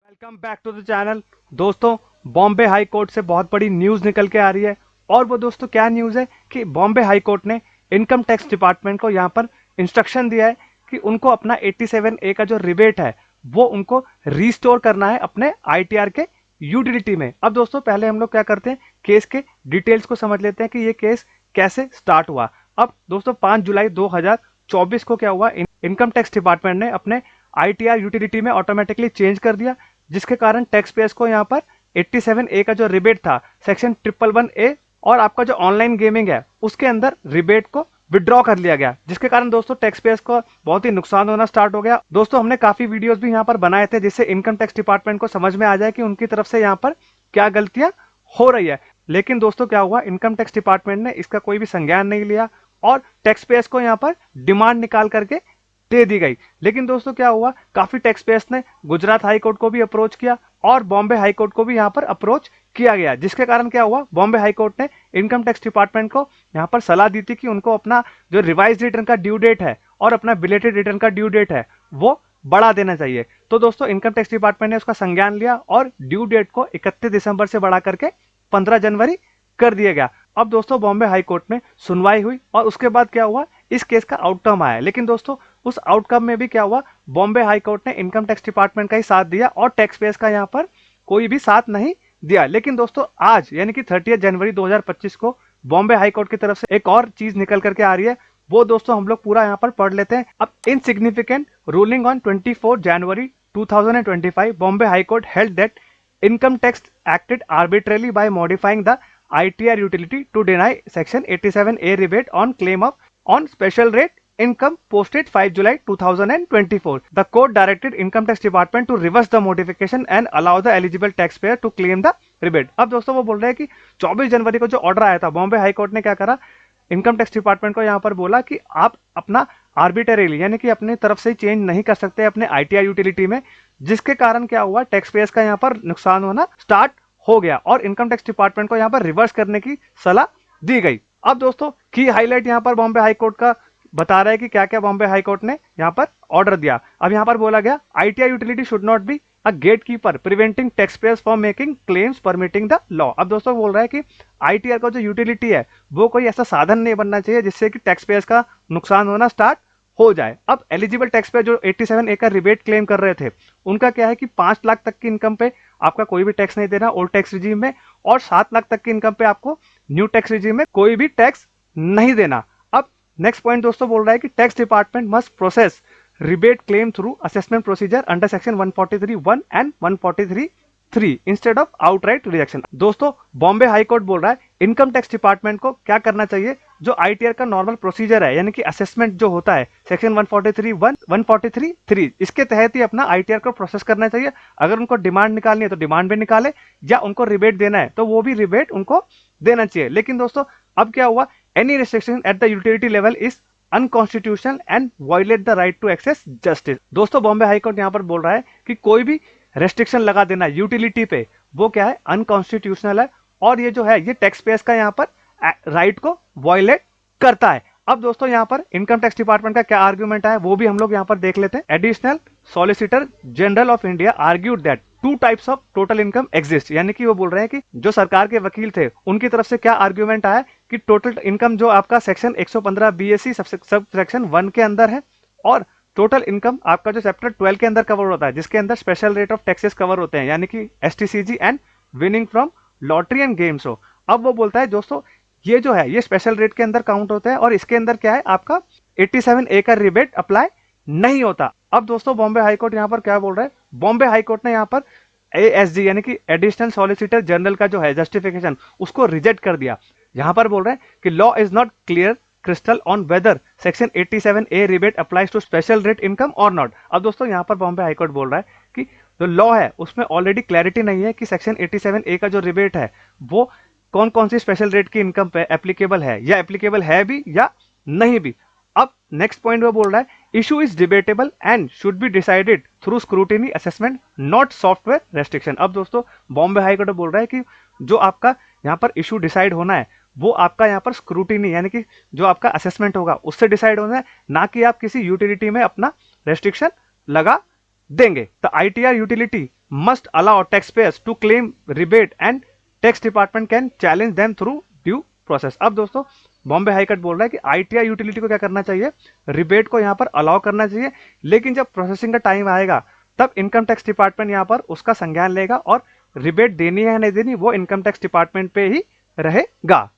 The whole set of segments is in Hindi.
Welcome back to the channel. दोस्तों, बॉम्बे हाई कोर्ट से बहुत बड़ी न्यूज़ निकल के आ रही है। और वो दोस्तों क्या न्यूज़ है कि बॉम्बे हाई कोर्ट ने इनकम टैक्स डिपार्टमेंट को यहाँ पर इंस्ट्रक्शन दिया है कि उनको अपना 87A का जो रिबेट है वो उनको रिस्टोर करना है अपने ITR के यूटिलिटी में। अब दोस्तों पहले हम लोग क्या करते हैं, केस के डिटेल्स को समझ लेते हैं कि ये केस कैसे स्टार्ट हुआ। अब दोस्तों 5 जुलाई 2024 को क्या हुआ, इनकम टैक्स डिपार्टमेंट ने अपने ITR यूटिलिटी में ऑटोमेटिकली चेंज कर दिया, जिसके कारण टैक्स पेयर्स को यहाँ पर 87A का जो रिबेट था सेक्शन 111A और आपका जो ऑनलाइन गेमिंग है उसके अंदर रिबेट को विड्रॉ कर लिया गया, जिसके कारण दोस्तों टैक्स पेयर्स को बहुत ही नुकसान होना स्टार्ट हो गया। दोस्तों हमने काफी वीडियोस भी यहाँ पर बनाए थे जिससे इनकम टैक्स डिपार्टमेंट को समझ में आ जाए कि उनकी तरफ से यहाँ पर क्या गलतियां हो रही है। लेकिन दोस्तों क्या हुआ, इनकम टैक्स डिपार्टमेंट ने इसका कोई भी संज्ञान नहीं लिया और टैक्स पेयर्स को यहाँ पर डिमांड निकाल करके दे दी गई। लेकिन दोस्तों क्या हुआ, काफी टैक्स पेयर्स ने गुजरात हाई कोर्ट को भी अप्रोच किया और बॉम्बे हाई कोर्ट को भी यहाँ पर अप्रोच किया गया, जिसके कारण क्या हुआ, बॉम्बे हाई कोर्ट ने इनकम टैक्स डिपार्टमेंट को यहाँ पर सलाह दी थी कि उनको अपना जो रिवाइज रिटर्न का ड्यू डेट है और अपना बिलेटेड रिटर्न का ड्यू डेट है वो बढ़ा देना चाहिए। तो दोस्तों इनकम टैक्स डिपार्टमेंट ने उसका संज्ञान लिया और ड्यू डेट को 31 दिसंबर से बढ़ा करके 15 जनवरी कर दिया गया। अब दोस्तों बॉम्बे हाई कोर्ट में सुनवाई हुई और उसके बाद क्या हुआ, इस केस का आउटकम आया। लेकिन दोस्तों उस आउटकम में भी क्या हुआ, बॉम्बे हाई कोर्ट ने इनकम टैक्स डिपार्टमेंट का ही साथ दिया और टैक्स पेयर्स का यहाँ पर कोई भी साथ नहीं दिया। लेकिन दोस्तों आज यानी कि 30 जनवरी 2025 को बॉम्बे हाई कोर्ट की तरफ से एक और चीज निकल करके आ रही है, वो दोस्तों हम लोग पूरा यहाँ पर पढ़ लेते हैं। अब insignificant ruling on 24 January 2025 Bombay high court held that income tax acted arbitrarily by modifying the ITR utility to deny section 87A rebate on claim of on special rate income posted 5 July 2024. The court directed income tax department to reverse the modification and allow the eligible taxpayer to claim the rebate. अब दोस्तों वो बोल रहे हैं कि 24 जनवरी को जो ऑर्डर आया था, बॉम्बे हाई कोर्ट ने क्या करा, इनकम टैक्स डिपार्टमेंट को यहाँ पर बोला कि आप अपना आर्बिट्रेरली यानी कि अपनी तरफ से चेंज नहीं कर सकते अपने ITR यूटिलिटी में, जिसके कारण क्या हुआ, टैक्स पेयर्स का यहाँ पर नुकसान होना स्टार्ट हो गया और इनकम टैक्स डिपार्टमेंट को यहाँ पर रिवर्स करने की सलाह दी गई। अब दोस्तों की हाईलाइट यहाँ पर बॉम्बे हाई कोर्ट का बता रहा है कि क्या क्या बॉम्बे हाई कोर्ट ने यहाँ पर ऑर्डर दिया। अब यहाँ पर बोला गया, ITR utility should not be a gatekeeper preventing tax payers from making claims permitting the law. अब दोस्तों बोल रहा है कि ITR का जो यूटिलिटी है वो कोई ऐसा साधन नहीं बनना चाहिए जिससे कि टैक्स पेयर्स का नुकसान होना स्टार्ट हो जाए। अब एलिजिबल टैक्स पेयर जो 87A का रिबेट क्लेम कर रहे थे, उनका क्या है कि 5 लाख तक की इनकम पे आपका कोई भी टैक्स नहीं देना ओल्ड टैक्स रिजीम में, और 7 लाख तक की इनकम पे आपको न्यू टैक्स रिजीम में कोई भी टैक्स नहीं देना। अब नेक्स्ट पॉइंट दोस्तों बोल रहा है कि tax department must process rebate claim through assessment procedure under section 143(1) and 143(3) instead of outright rejection. दोस्तों बॉम्बे हाई कोर्ट बोल रहा है इनकम टैक्स डिपार्टमेंट को क्या करना चाहिए, जो ITR का नॉर्मल प्रोसीजर है यानी कि असेसमेंट जो होता है सेक्शन 143(1) 143(3) इसके तहत ही अपना ITR को प्रोसेस करना चाहिए। अगर उनको डिमांड निकालनी है तो डिमांड भी निकाले, या उनको रिबेट देना है तो वो भी रिबेट उनको देना चाहिए। लेकिन दोस्तों अब क्या हुआ, any restriction at the utility level is unconstitutional and violate the right to access justice. दोस्तों बॉम्बे हाई कोर्ट यहाँ पर बोल रहा है कि कोई भी रेस्ट्रिक्शन लगा देना यूटिलिटी पे वो क्या है, अनकॉन्स्टिट्यूशनल है, और ये जो है ये टैक्स पेयर्स का यहाँ पर राइट को वायलेट करता है। अब दोस्तों यहाँ पर इनकम टैक्स डिपार्टमेंट का क्या आर्ग्यूमेंट है वो भी हम लोग यहाँ पर देख लेते हैं। Additional solicitor general of India argued that 2 types of total income exist, यानी कि वो बोल रहे हैं कि जो सरकार के वकील थे उनकी तरफ से क्या आर्ग्यूमेंट आया कि टोटल इनकम जो आपका सेक्शन 115 BSC सब सेक्शन 1 के अंदर है, और टोटल इनकम आपका जो चैप्टर 12 के अंदर कवर होता है जिसके अंदर special rate of taxes cover होते हैं, यानी कि STCG and winning from lottery and games हो। अब वो बोलता है दोस्तों ये जो है ये स्पेशल रेट के अंदर काउंट होता है और इसके अंदर क्या है, आपका 87A का रिबेट अप्लाई नहीं होता। अब दोस्तों बॉम्बे हाई कोर्ट यहाँ पर क्या बोल रहा है, बॉम्बे हाई कोर्ट ने यहाँ पर ASG यानी कि एडिशनल सॉलिसिटर जनरल का जो है जस्टिफिकेशन उसको रिजेक्ट कर दिया। यहाँ पर बोल रहे हैं कि law is not clear crystal on whether section 87A rebate applies to special rate income और नॉट। अब दोस्तों यहाँ पर बॉम्बे हाई कोर्ट बोल रहा है कि जो लॉ है उसमें ऑलरेडी क्लैरिटी नहीं है कि सेक्शन 87A का जो रिबेट है वो कौन कौन सी स्पेशल रेट की इनकम पे एप्लीकेबल है, या एप्लीकेबल है भी या नहीं भी। अब नेक्स्ट पॉइंट वो बोल रहा है issue is debatable and should be decided through scrutiny assessment not software restriction. अब दोस्तों बॉम्बे हाई कोर्ट बोल रहा है कि जो आपका यहाँ पर इशू डिसाइड होना है वो आपका यहाँ पर स्क्रूटिनी यानी कि जो आपका असेसमेंट होगा उससे डिसाइड होना है, ना कि आप किसी यूटिलिटी में अपना रेस्ट्रिक्शन लगा देंगे। The ITR utility must allow tax payers to claim rebate and tax department can challenge them through due process. अब दोस्तों बॉम्बे हाईकोर्ट बोल रहा है कि ITR यूटिलिटी को क्या करना चाहिए, रिबेट को यहाँ पर अलाउ करना चाहिए, लेकिन जब प्रोसेसिंग का टाइम आएगा तब इनकम टैक्स डिपार्टमेंट यहाँ पर उसका संज्ञान लेगा और रिबेट देनी है या नहीं देनी वो इनकम टैक्स डिपार्टमेंट पे ही रहेगा।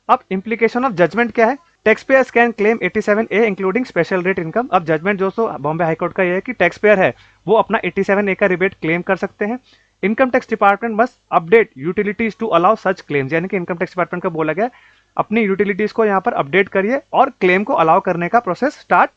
अब इम्प्लीकेशन ऑफ जजमेंट क्या है, tax payers can claim 87A including special rate income. अब जजमेंट दोस्तों बॉम्बे हाईकोर्ट का ये है कि टैक्स पेयर है वो अपना 87A का रिबेट क्लेम कर सकते हैं। Income tax department must update utilities to allow such claims, यानी कि इनकम टैक्स डिपार्टमेंट का बोला गया अपनी यूटिलिटीज को यहाँ पर अपडेट करिए और क्लेम को अलाउ करने का प्रोसेस स्टार्ट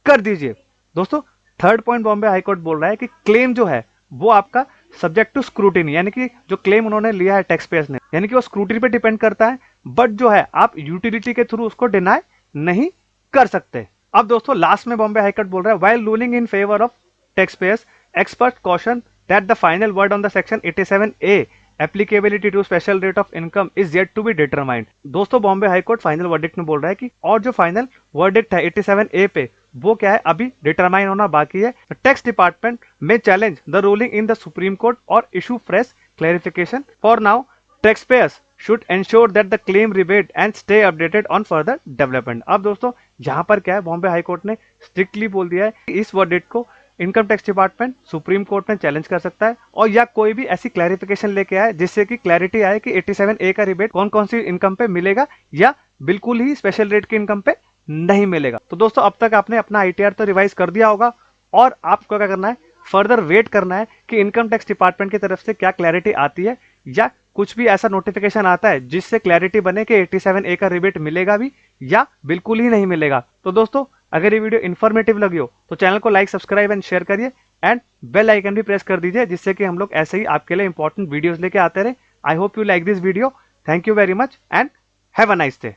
कर दीजिए। दोस्तों थर्ड पॉइंट बॉम्बे हाईकोर्ट बोल रहा है कि क्लेम जो है वो आपका सब्जेक्ट टू स्क्रूटिनी, यानी कि जो क्लेम उन्होंने लिया है टैक्स पेयर्स ने, यानी कि वो स्क्रूटिनी पे डिपेंड करता है, बट जो है आप यूटिलिटी के थ्रू उसको डिनाई नहीं कर सकते। अब दोस्तों लास्ट में बॉम्बे हाईकोर्ट बोल रहा है while ruling in favour of tax payers expert caution that the final word on the section 87A applicability to special rate of income is yet to be determined. दोस्तों बॉम्बे हाईकोर्ट फाइनल वर्डिक्ट में बोल रहा है कि और जो फाइनल वर्डिक्ट है 87A पे वो क्या है अभी डिटरमाइन होना बाकी है। टैक्स डिपार्टमेंट में challenge the ruling in the Supreme Court और issue fresh clarification. For now taxpayers should ensure that the claim rebate and stay updated on further development। अब दोस्तों यहाँ पर क्या है बॉम्बे हाई कोर्ट ने स्ट्रिक्टली बोल दिया है कि इस वर्डिक्ट को income tax department supreme court में चैलेंज कर सकता है और या कोई भी ऐसी क्लैरिफिकेशन लेके आए जिससे कि क्लैरिटी आए कि 87A का रिबेट कौन कौन सी इनकम पे मिलेगा या बिल्कुल ही स्पेशल रेट की इनकम पे नहीं मिलेगा। तो दोस्तों अब तक आपने अपना ITR तो रिवाइज कर दिया होगा और आपको क्या करना है फर्दर वेट करना है कि इनकम टैक्स डिपार्टमेंट की तरफ से क्या क्लैरिटी आती है या कुछ भी ऐसा नोटिफिकेशन आता है जिससे क्लैरिटी बने कि 87A का रिबेट मिलेगा भी या बिल्कुल ही नहीं मिलेगा। तो दोस्तों अगर ये वीडियो इन्फॉर्मेटिव लगी हो तो चैनल को लाइक सब्सक्राइब एंड शेयर करिए एंड बेल आइकन भी प्रेस कर दीजिए जिससे कि हम लोग ऐसे ही आपके लिए इंपॉर्टेंट वीडियोस लेके आते रहे। I hope you like this video. Thank you very much and have a nice day.